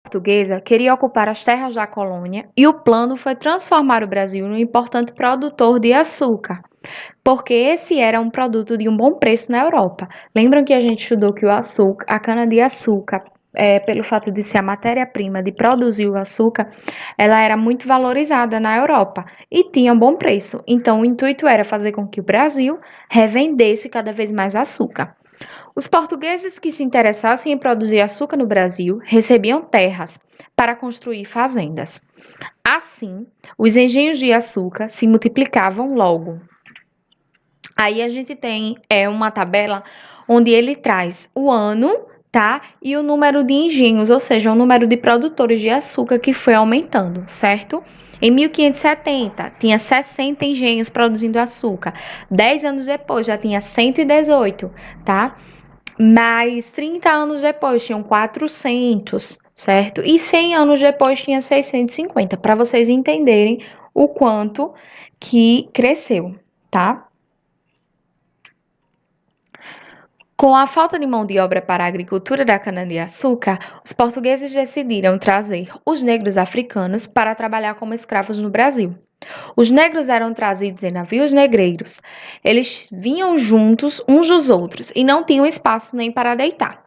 Portuguesa queria ocupar as terras da colônia e o plano foi transformar o Brasil num importante produtor de açúcar, porque esse era um produto de um bom preço na Europa. Lembram que a gente estudou que o açúcar, a cana-de-açúcar, pelo fato de ser a matéria-prima de produzir o açúcar, ela era muito valorizada na Europa e tinha um bom preço. Então, o intuito era fazer com que o Brasil revendesse cada vez mais açúcar. Os portugueses que se interessassem em produzir açúcar no Brasil recebiam terras para construir fazendas. Assim, os engenhos de açúcar se multiplicavam logo. Aí a gente tem uma tabela onde ele traz o ano, tá? E o número de engenhos, ou seja, o número de produtores de açúcar que foi aumentando, certo? Em 1570, tinha 60 engenhos produzindo açúcar. 10 anos depois, já tinha 118, tá? Mas 30 anos depois tinham 400, certo? E 100 anos depois tinha 650, para vocês entenderem o quanto que cresceu, tá? Com a falta de mão de obra para a agricultura da cana-de-açúcar, os portugueses decidiram trazer os negros africanos para trabalhar como escravos no Brasil. Os negros eram trazidos em navios negreiros. Eles vinham juntos uns dos outros e não tinham espaço nem para deitar.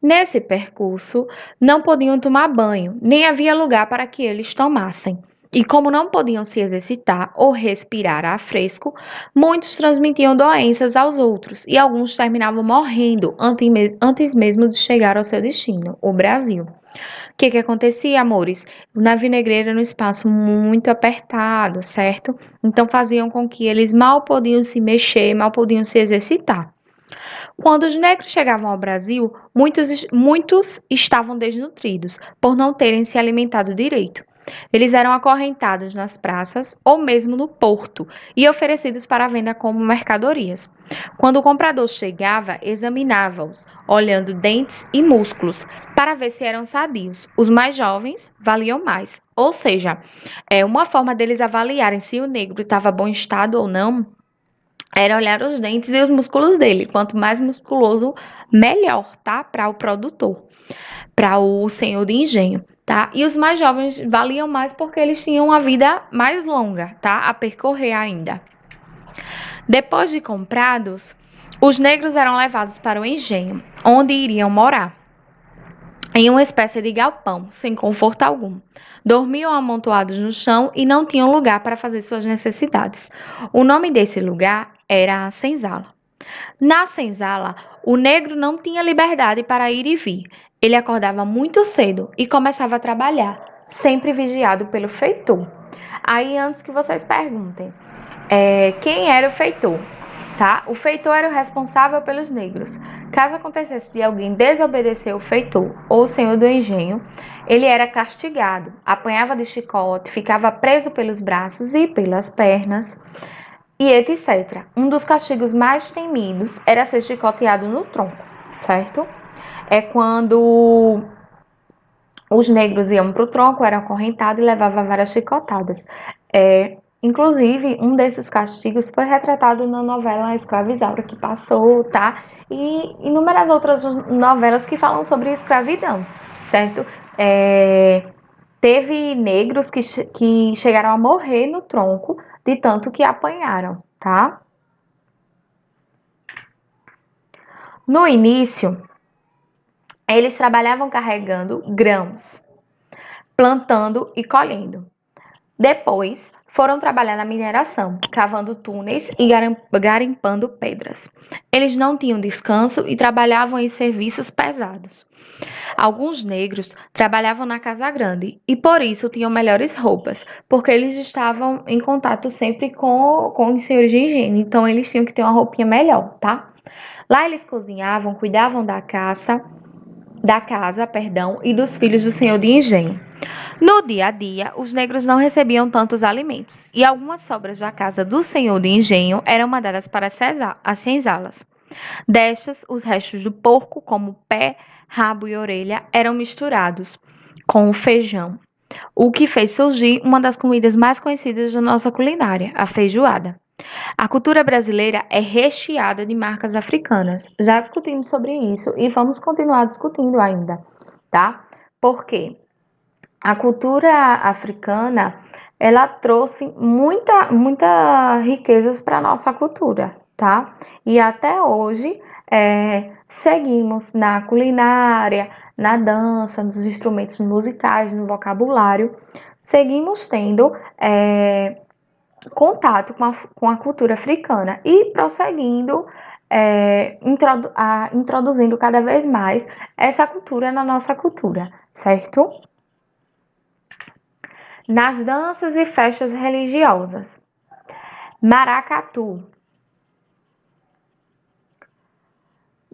Nesse percurso, não podiam tomar banho, nem havia lugar para que eles tomassem. E como não podiam se exercitar ou respirar ar fresco, muitos transmitiam doenças aos outros e alguns terminavam morrendo antes mesmo de chegar ao seu destino, o Brasil. O que acontecia, amores? O navio negreiro era um espaço muito apertado, certo? Então faziam com que eles mal podiam se mexer, mal podiam se exercitar. Quando os negros chegavam ao Brasil, muitos estavam desnutridos por não terem se alimentado direito. Eles eram acorrentados nas praças ou mesmo no porto e oferecidos para venda como mercadorias. Quando o comprador chegava, examinava-os, olhando dentes e músculos, para ver se eram sadios. Os mais jovens valiam mais. Ou seja, uma forma deles avaliarem se o negro estava bom estado ou não era olhar os dentes e os músculos dele. Quanto mais musculoso, melhor, tá? Para o produtor, para o senhor de engenho, tá? E os mais jovens valiam mais porque eles tinham uma vida mais longa, tá? A percorrer ainda. Depois de comprados, os negros eram levados para o engenho, onde iriam morar, em uma espécie de galpão, sem conforto algum. Dormiam amontoados no chão e não tinham lugar para fazer suas necessidades. O nome desse lugar era a senzala. Na senzala, o negro não tinha liberdade para ir e vir. Ele acordava muito cedo e começava a trabalhar, sempre vigiado pelo feitor. Aí, antes que vocês perguntem, quem era o feitor? Tá? O feitor era o responsável pelos negros. Caso acontecesse de alguém desobedecer o feitor ou o senhor do engenho, ele era castigado, apanhava de chicote, ficava preso pelos braços e pelas pernas e etc. Um dos castigos mais temidos era ser chicoteado no tronco, certo? É quando os negros iam para o tronco, eram acorrentados e levavam várias chicotadas. Inclusive, um desses castigos foi retratado na novela A Escrava Isaura, que passou, tá? E inúmeras outras novelas que falam sobre escravidão, certo? Teve negros que chegaram a morrer no tronco de tanto que apanharam, tá? No início, eles trabalhavam carregando grãos, plantando e colhendo. Depois, foram trabalhar na mineração, cavando túneis e garimpando pedras. Eles não tinham descanso e trabalhavam em serviços pesados. Alguns negros trabalhavam na Casa Grande e por isso tinham melhores roupas, porque eles estavam em contato sempre com os senhores de engenho, então eles tinham que ter uma roupinha melhor, tá? Lá eles cozinhavam, cuidavam da casa, e dos filhos do senhor de engenho. No dia a dia, os negros não recebiam tantos alimentos, e algumas sobras da casa do senhor de engenho eram mandadas para as senzalas. Destas, os restos do porco, como pé, rabo e orelha, eram misturados com o feijão, o que fez surgir uma das comidas mais conhecidas da nossa culinária, a feijoada. A cultura brasileira é recheada de marcas africanas. Já discutimos sobre isso e vamos continuar discutindo ainda, tá? Por quê? A cultura africana, ela trouxe muita riquezas para a nossa cultura, tá? E até hoje seguimos na culinária, na dança, nos instrumentos musicais, no vocabulário, seguimos tendo contato com a cultura africana e prosseguindo, introduzindo cada vez mais essa cultura na nossa cultura, certo? Nas danças e festas religiosas. Maracatu.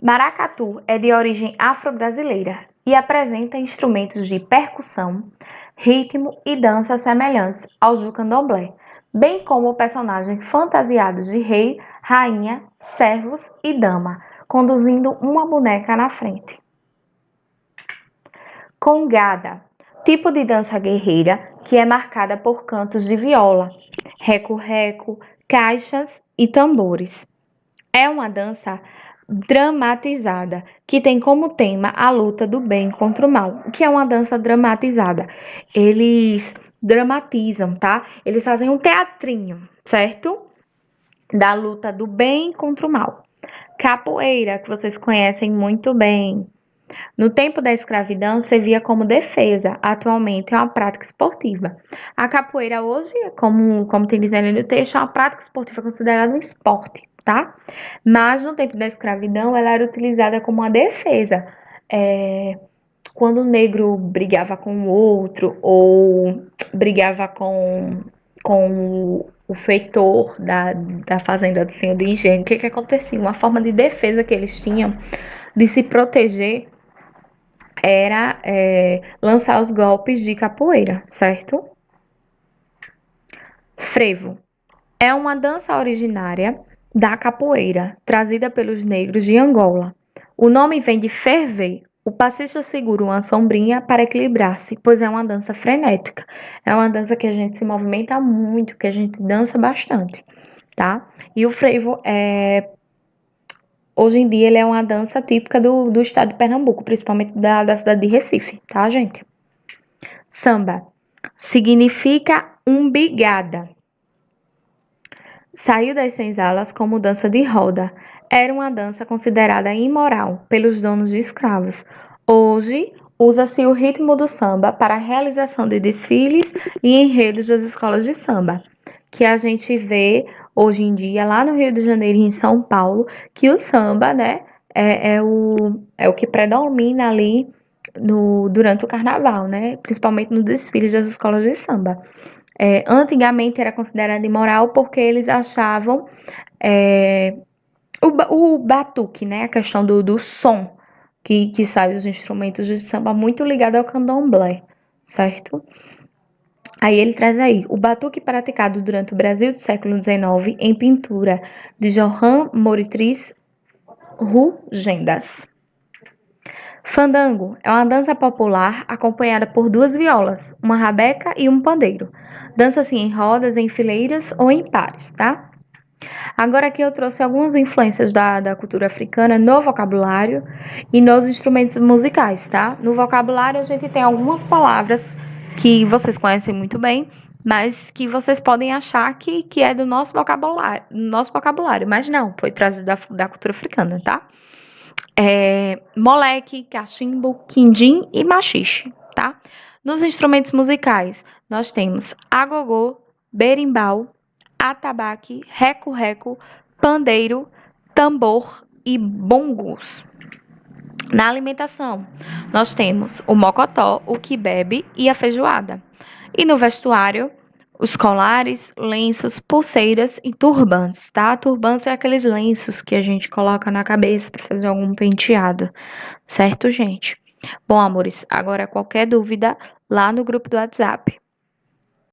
Maracatu é de origem afro-brasileira e apresenta instrumentos de percussão, ritmo e dança semelhantes aos do candomblé, bem como personagens fantasiados de rei, rainha, servos e dama, conduzindo uma boneca na frente. Congada, tipo de dança guerreira que é marcada por cantos de viola, reco-reco, caixas e tambores. É uma dança dramatizada, que tem como tema a luta do bem contra o mal. O que é uma dança dramatizada? Eles dramatizam, tá? Eles fazem um teatrinho, certo? Da luta do bem contra o mal. Capoeira, que vocês conhecem muito bem. No tempo da escravidão, servia como defesa. Atualmente é uma prática esportiva. A capoeira hoje, como tem dizendo no texto, é uma prática esportiva considerada um esporte, tá? Mas no tempo da escravidão, ela era utilizada como uma defesa. Quando o negro brigava com o outro ou brigava com o feitor da fazenda do senhor de engenho, o que acontecia? Uma forma de defesa que eles tinham de se proteger era lançar os golpes de capoeira, certo? Frevo é uma dança originária da capoeira, trazida pelos negros de Angola. O nome vem de ferver. O passista segura uma sombrinha para equilibrar-se, pois é uma dança frenética. É uma dança que a gente se movimenta muito, que a gente dança bastante, tá? E o frevo hoje em dia ele é uma dança típica do estado de Pernambuco, principalmente da cidade de Recife, tá, gente? Samba significa umbigada. Saiu das senzalas como dança de roda. Era uma dança considerada imoral pelos donos de escravos. Hoje, usa-se o ritmo do samba para a realização de desfiles e enredos das escolas de samba, que a gente vê hoje em dia lá no Rio de Janeiro e em São Paulo, que o samba, né, é o que predomina ali durante o carnaval, né, principalmente nos desfiles das escolas de samba. Antigamente era considerado imoral porque eles achavam o batuque, né? A questão do som que sai dos instrumentos de samba muito ligado ao candomblé, certo? Aí ele traz aí o batuque praticado durante o Brasil do século XIX em pintura de Johann Moritz Rugendas. Fandango é uma dança popular acompanhada por duas violas, uma rabeca e um pandeiro. Dança-se em rodas, em fileiras ou em pares, tá? Agora aqui eu trouxe algumas influências da cultura africana no vocabulário e nos instrumentos musicais, tá? No vocabulário a gente tem algumas palavras que vocês conhecem muito bem, mas que vocês podem achar que é do nosso vocabulário, mas não, foi trazido da cultura africana, tá? Moleque, cachimbo, quindim e machixe, tá? Nos instrumentos musicais, nós temos agogô, berimbau, atabaque, reco-reco, pandeiro, tambor e bongos. Na alimentação, nós temos o mocotó, o quibe e a feijoada. E no vestuário, os colares, lenços, pulseiras e turbantes, tá? Turbantes é aqueles lenços que a gente coloca na cabeça para fazer algum penteado, certo, gente? Bom, amores, agora qualquer dúvida lá no grupo do WhatsApp.